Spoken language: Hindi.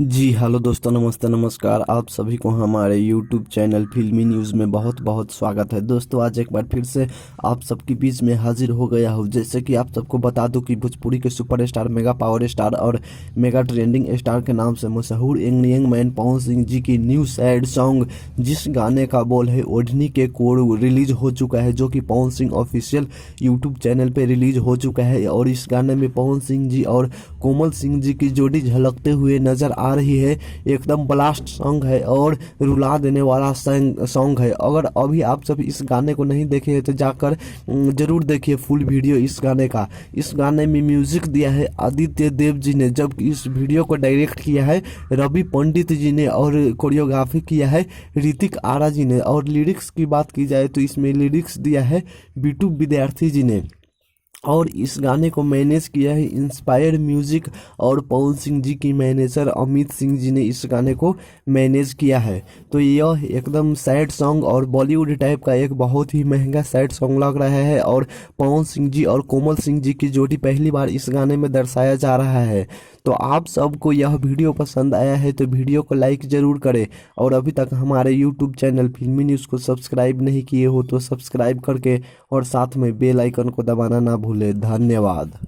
जी हेलो दोस्तों, नमस्ते नमस्कार। आप सभी को हमारे यूट्यूब चैनल फिल्मी न्यूज़ में बहुत बहुत स्वागत है। दोस्तों आज एक बार फिर से आप सबके बीच में हाजिर हो गया हूँ। जैसे कि आप सबको बता दूं कि भोजपुरी के सुपरस्टार, मेगा पावर स्टार और मेगा ट्रेंडिंग स्टार के नाम से मशहूर यंग मैन पवन सिंह जी की न्यू सैड सॉन्ग जिस गाने का बोल है ओढ़नी के कोड रिलीज हो चुका है, जो कि Pawan Singh official YouTube channel पर रिलीज हो चुका है। और इस गाने में पवन सिंह जी और कोमल सिंह जी की जोड़ी झलकते हुए नजर आ रही है। एकदम ब्लास्ट सॉन्ग है और रुला देने वाला सॉन्ग है। अगर अभी आप सब इस गाने को नहीं देखे हैं तो जाकर जरूर देखिए फुल वीडियो इस गाने का। इस गाने में म्यूजिक दिया है आदित्य देव जी ने, जबकि इस वीडियो को डायरेक्ट किया है रवि पंडित जी ने और कोरियोग्राफी किया है ऋतिक आरा जी ने। और लिरिक्स की बात की जाए तो इसमें लिरिक्स दिया है बिटू विद्यार्थी जी ने। और इस गाने को मैनेज किया है इंस्पायर म्यूजिक और पवन सिंह जी की मैनेजर अमित सिंह जी ने इस गाने को मैनेज किया है। तो यह एकदम सैड सॉन्ग और बॉलीवुड टाइप का एक बहुत ही महंगा सैड सॉन्ग लग रहा है। और पवन सिंह जी और कोमल सिंह जी की जोड़ी पहली बार इस गाने में दर्शाया जा रहा है। तो आप सबको यह वीडियो पसंद आया है तो वीडियो को लाइक ज़रूर करें। और अभी तक हमारे यूट्यूब चैनल फिल्मी न्यूज़ को सब्सक्राइब नहीं किए हो तो सब्सक्राइब करके और साथ में बेल आइकन को दबाना ना भूलें। धन्यवाद।